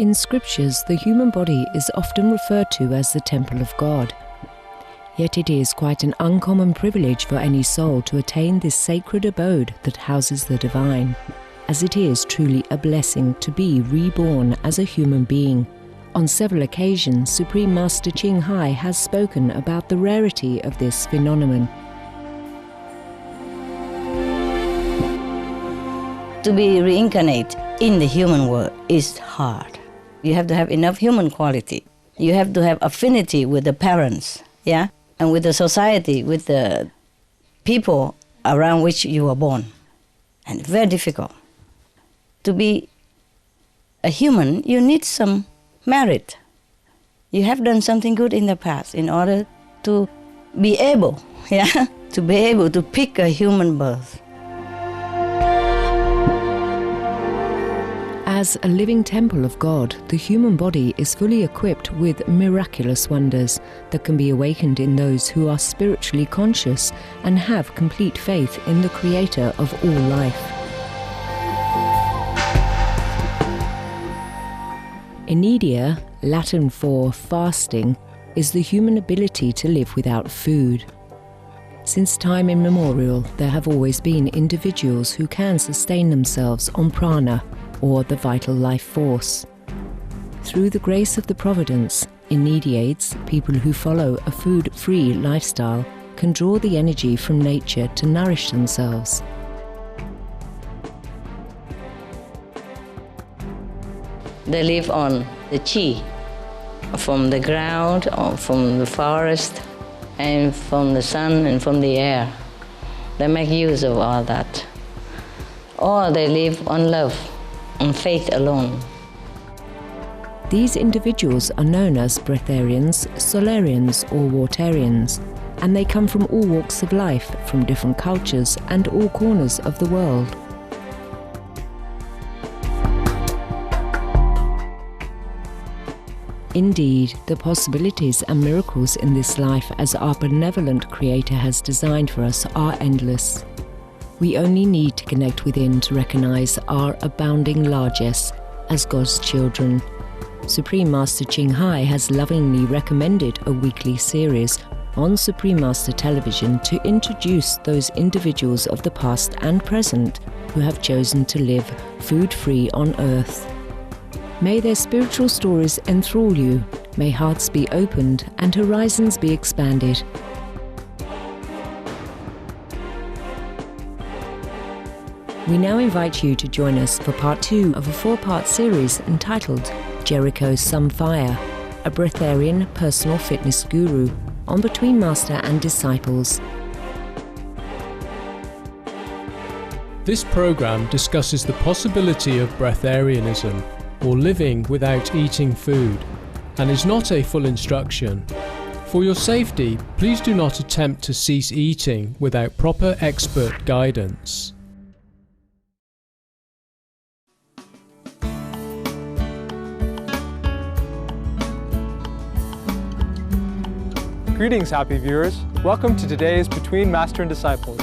In scriptures, the human body is often referred to as the temple of God. Yet it is quite an uncommon privilege for any soul to attain this sacred abode that houses the divine, as it is truly a blessing to be reborn as a human being. On several occasions, Supreme Master Ching Hai has spoken about the rarity of this phenomenon. To be reincarnated in the human world is hard. You have to have enough human quality. You have to have affinity with the parents, yeah? And with the society, with the people around which you were born. And very difficult. To be a human, you need some merit. You have done something good in the past in order to be able, yeah, to be able to pick a human birth. As a living temple of God, the human body is fully equipped with miraculous wonders that can be awakened in those who are spiritually conscious and have complete faith in the Creator of all life. Inedia, Latin for fasting, is the human ability to live without food. Since time immemorial, there have always been individuals who can sustain themselves on prana, or the vital life force. Through the grace of the Providence, Inediates, people who follow a food-free lifestyle, can draw the energy from nature to nourish themselves. They live on the chi, from the ground, or from the forest, and from the sun and from the air. They make use of all that. Or they live on love, on faith alone. These individuals are known as breatharians, solarians or waterians, and they come from all walks of life, from different cultures and all corners of the world. Indeed, the possibilities and miracles in this life as our benevolent Creator has designed for us are endless. We only need to connect within to recognize our abounding largesse as God's children. Supreme Master Ching Hai has lovingly recommended a weekly series on Supreme Master Television to introduce those individuals of the past and present who have chosen to live food-free on earth. May their spiritual stories enthrall you, may hearts be opened and horizons be expanded. We now invite you to join us for part 2 of a 4-part series entitled Jericho Sunfire, a Breatharian personal fitness guru, on Between Master and Disciples. This program discusses the possibility of breatharianism, or living without eating food, and is not a full instruction. For your safety, please do not attempt to cease eating without proper expert guidance. Greetings, happy viewers. Welcome to today's Between Master and Disciples.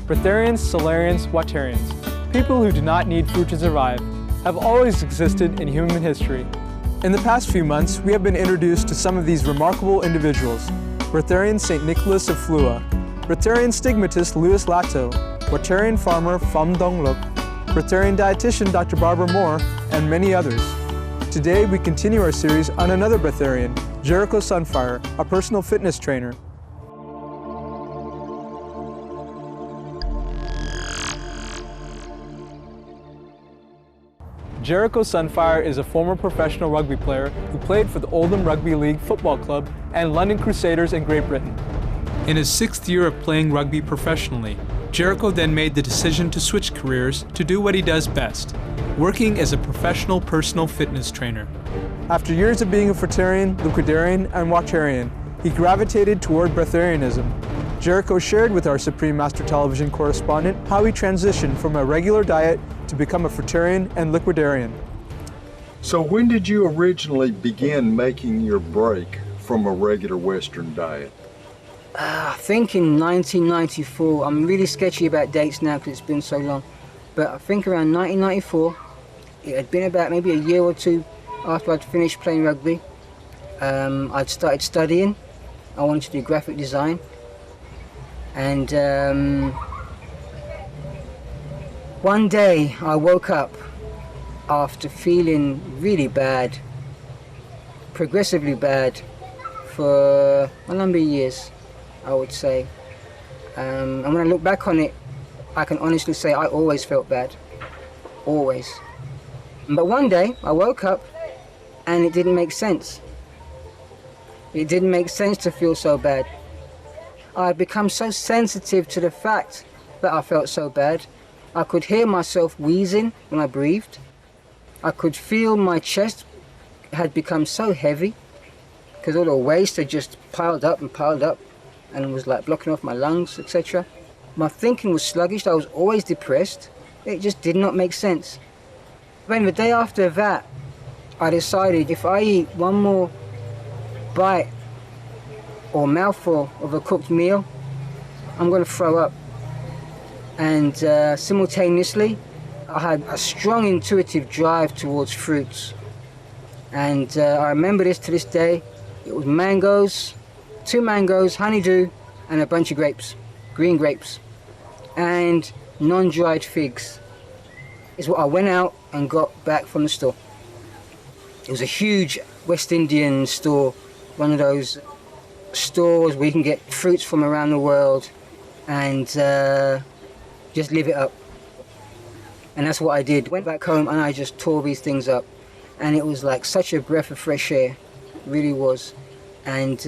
Breatharians, Solarians, Waterians, people who do not need food to survive, have always existed in human history. In the past few months, we have been introduced to some of these remarkable individuals. Breatharian St. Nicholas of Flua, Breatharian stigmatist Louis Lato, Waterian farmer Pham Dong Luk, Breatharian dietitian Dr. Barbara Moore, and many others. Today, we continue our series on another Breatharian, Jericho Sunfire, a personal fitness trainer. Jericho Sunfire is a former professional rugby player who played for the Oldham Rugby League Football Club and London Crusaders in Great Britain. In his 6th year of playing rugby professionally, Jericho then made the decision to switch careers to do what he does best, working as a professional personal fitness trainer. After years of being a fruitarian, liquidarian, and waterian, he gravitated toward breatharianism. Jericho shared with our Supreme Master Television correspondent how he transitioned from a regular diet to become a fruitarian and liquidarian. So when did you originally begin making your break from a regular Western diet? I think in 1994. I'm really sketchy about dates now because it's been so long. But I think around 1994, it had been about maybe a year or two after I'd finished playing rugby, I'd started studying. I wanted to do graphic design. And one day I woke up after feeling really bad, progressively bad, for a number of years, I would say. And when I look back on it, I can honestly say I always felt bad, always. But one day I woke up and it didn't make sense. It didn't make sense to feel so bad. I had become so sensitive to the fact that I felt so bad. I could hear myself wheezing when I breathed. I could feel my chest had become so heavy because all the waste had just piled up and was like blocking off my lungs, etc. My thinking was sluggish. I was always depressed. It just did not make sense. Then the day after that, I decided if I eat one more bite or mouthful of a cooked meal, I'm going to throw up. And simultaneously, I had a strong intuitive drive towards fruits. And I remember this to this day. It was mangoes, 2 mangoes, honeydew, and a bunch of grapes, green grapes, and non-dried figs is what I went out and got back from the store. It was a huge West Indian store, one of those stores where you can get fruits from around the world and just live it up. And that's what I did. Went back home and I just tore these things up. And it was like such a breath of fresh air, it really was. And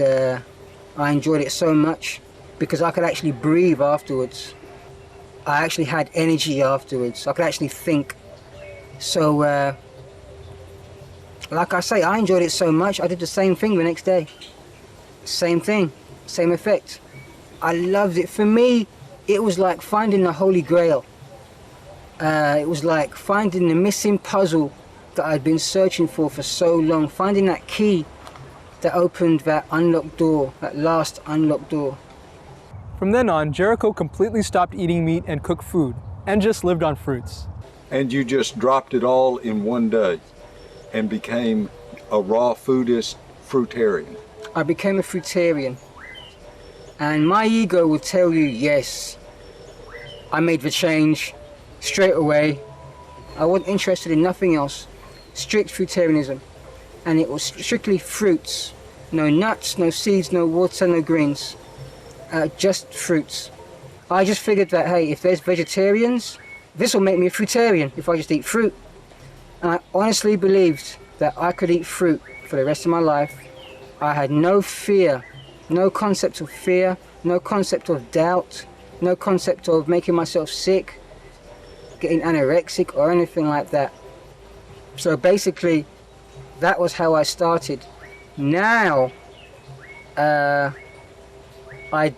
I enjoyed it so much because I could actually breathe afterwards. I actually had energy afterwards. I could actually think. So, like I say, I enjoyed it so much, I did the same thing the next day. Same thing, same effect. I loved it. For me, it was like finding the Holy Grail. It was like finding the missing puzzle that I'd been searching for so long, finding that key that opened that unlocked door, that last unlocked door. From then on, Jericho completely stopped eating meat and cooked food, and just lived on fruits. And you just dropped it all in one day and became a raw foodist fruitarian. I became a fruitarian. And my ego would tell you, yes, I made the change straight away. I wasn't interested in nothing else. Strict fruitarianism. And it was strictly fruits. No nuts, no seeds, no water, no greens. Just fruits. I just figured that, hey, if there's vegetarians, this will make me a fruitarian if I just eat fruit. And I honestly believed that I could eat fruit for the rest of my life. I had no fear, no concept of fear, no concept of doubt, no concept of making myself sick, getting anorexic or anything like that. So basically, that was how I started. Now, I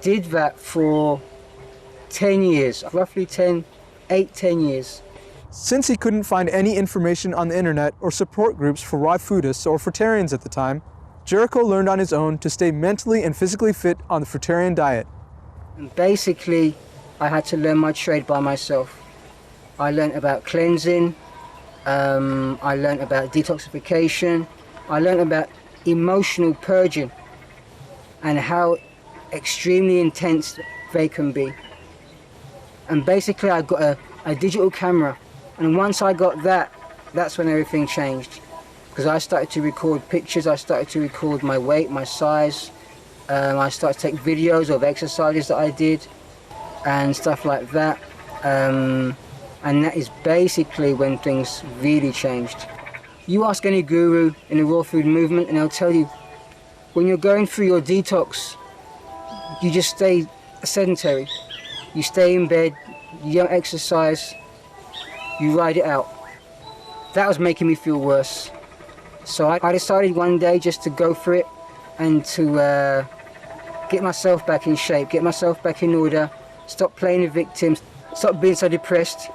did that for 10 years, roughly 10 years. Since he couldn't find any information on the internet or support groups for raw foodists or fruitarians at the time, Jericho learned on his own to stay mentally and physically fit on the fruitarian diet. And basically, I had to learn my trade by myself. I learned about cleansing, I learned about detoxification, I learned about emotional purging and how extremely intense they can be. And basically I got a digital camera, and once I got that, that's when everything changed. Because I started to record pictures, I started to record my weight, my size, I started to take videos of exercises that I did and stuff like that. And that is basically when things really changed. You ask any guru in the raw food movement and they'll tell you, when you're going through your detox, you just stay sedentary. You stay in bed, you don't exercise, you ride it out. That was making me feel worse. So I decided one day just to go for it and to get myself back in shape, get myself back in order, stop playing the victim, stop being so depressed,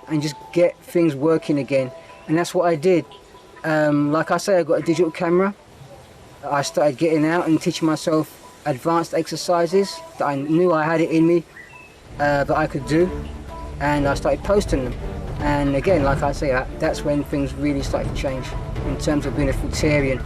and just get things working again. And that's what I did. Like I say, I got a digital camera. I started getting out and teaching myself advanced exercises that I knew I had it in me, that I could do, and I started posting them. And again, like I say, that's when things really started to change in terms of being a fruitarian.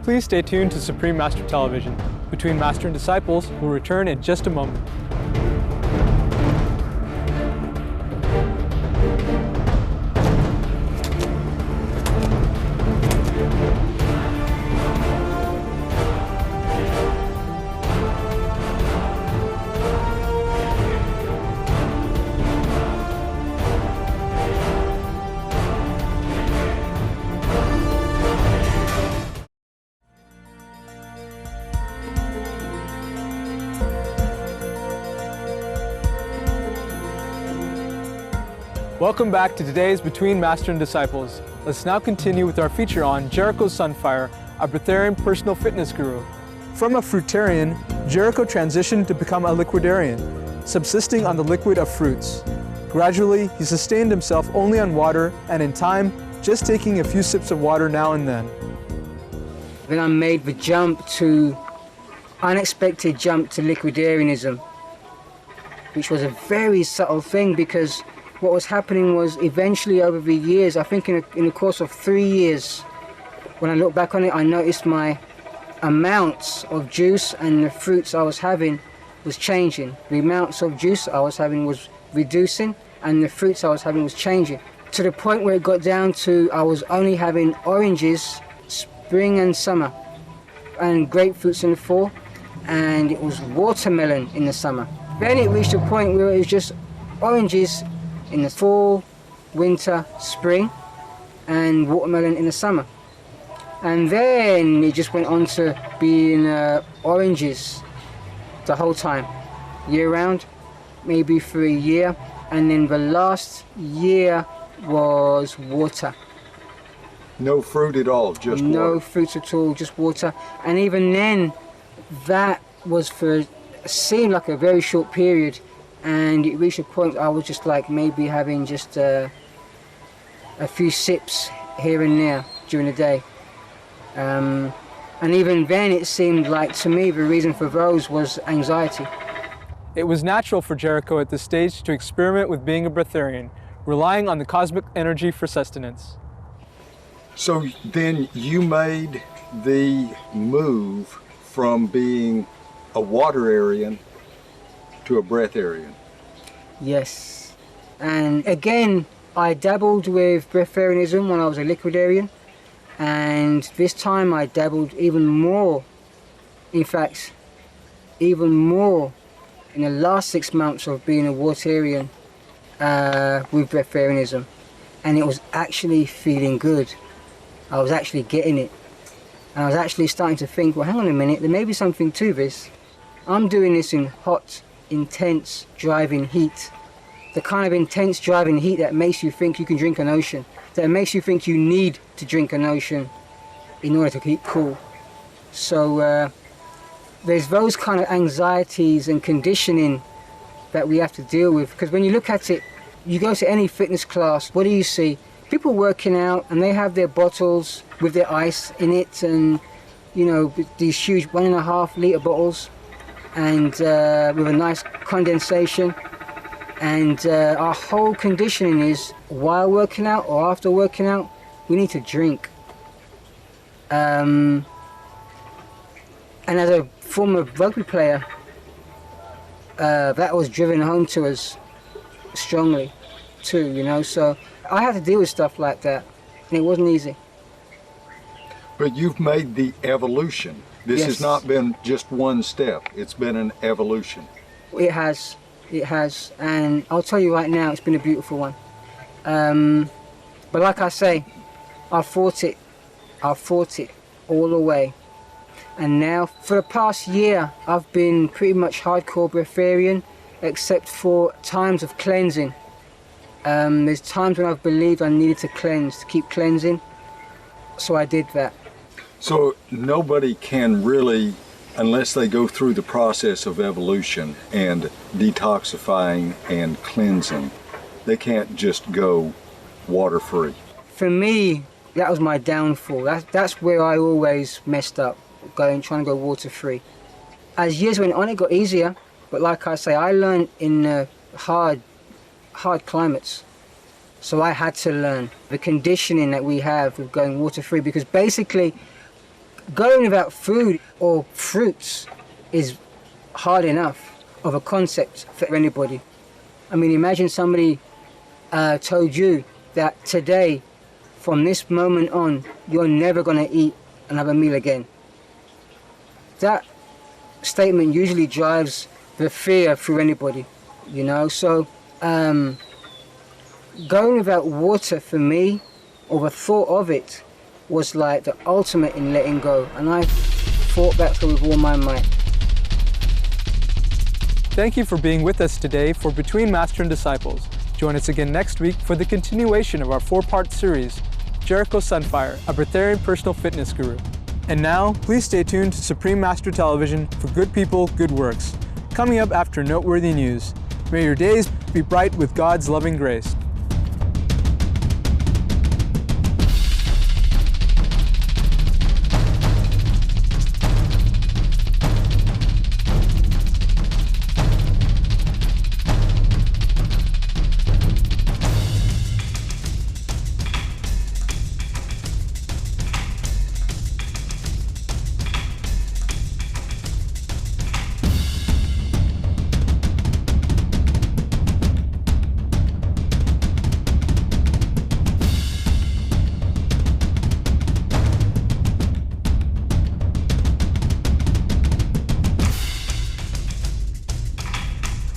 Please stay tuned to Supreme Master Television. Between Master and Disciples will return in just a moment. Welcome back to today's Between Master and Disciples. Let's now continue with our feature on Jericho Sunfire, a Breatharian personal fitness guru. From a fruitarian, Jericho transitioned to become a liquidarian, subsisting on the liquid of fruits. Gradually, he sustained himself only on water, and in time, just taking a few sips of water now and then. Then I made the unexpected jump to liquidarianism, which was a very subtle thing, because what was happening was eventually over the years, I think in the course of 3 years, when I look back on it, I noticed my amounts of juice and the fruits I was having was changing. The amounts of juice I was having was reducing, and the fruits I was having was changing. To the point where it got down to I was only having oranges spring and summer, and grapefruits in the fall, and it was watermelon in the summer. Then it reached a point where it was just oranges in the fall, winter, spring, and watermelon in the summer. And then it just went on to being oranges the whole time, year round, maybe for a year. And then the last year was water. No fruit at all, just water? No fruits at all, just water. And even then, that was seemed like a very short period. And it reached a point I was just like maybe having just a few sips here and there during the day. And even then it seemed like to me the reason for those was anxiety. It was natural for Jericho at this stage to experiment with being a breatharian, relying on the cosmic energy for sustenance. So then you made the move from being a waterian to a breatharian. Yes. And again, I dabbled with breatharianism when I was a liquidarian, and this time I dabbled even more, in fact, even more in the last 6 months of being a waterian with breatharianism, and it was actually feeling good. I was actually getting it. And I was actually starting to think, well, hang on a minute, there may be something to this. I'm doing this in hot, intense driving heat, the kind of intense driving heat that makes you think you can drink an ocean, that makes you think you need to drink an ocean in order to keep cool. So there's those kind of anxieties and conditioning that we have to deal with, because when you look at it, you go to any fitness class, what do you see? People working out, and they have their bottles with their ice in it, and you know, these huge 1.5 litre bottles, and with a nice condensation. And our whole conditioning is while working out or after working out, we need to drink. And as a former rugby player, that was driven home to us strongly too, you know. So I had to deal with stuff like that, and it wasn't easy. But you've made the evolution. This Yes. has not been just one step. It's been an evolution. It has, and I'll tell you right now, it's been a beautiful one. But like I say, I fought it all the way. And now, for the past year, I've been pretty much hardcore breatharian, except for times of cleansing. There's times when I've believed I needed to cleanse, to keep cleansing, so I did that. So nobody can really, unless they go through the process of evolution and detoxifying and cleansing, they can't just go water-free. For me, that was my downfall. That's where I always messed up. trying to go water free. As years went on, it got easier, but like I say, I learned in hard climates. So I had to learn the conditioning that we have of going water free, because basically going without food or fruits is hard enough of a concept for anybody. I mean, imagine somebody told you that today, from this moment on, you're never going to eat another meal again. That statement usually drives the fear through anybody, you know. So going without water for me, or the thought of it, was like the ultimate in letting go, and I fought that through with all my might. Thank you for being with us today for Between Master and Disciples. Join us again next week for the continuation of our 4-part series, Jericho Sunfire, a Breatharian personal fitness guru. And now, please stay tuned to Supreme Master Television for Good People, Good Works. Coming up after noteworthy news. May your days be bright with God's loving grace.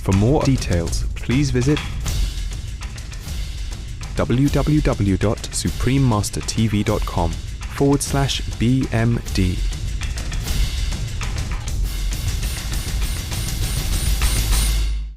For more details, please visit www.suprememastertv.com/BMD.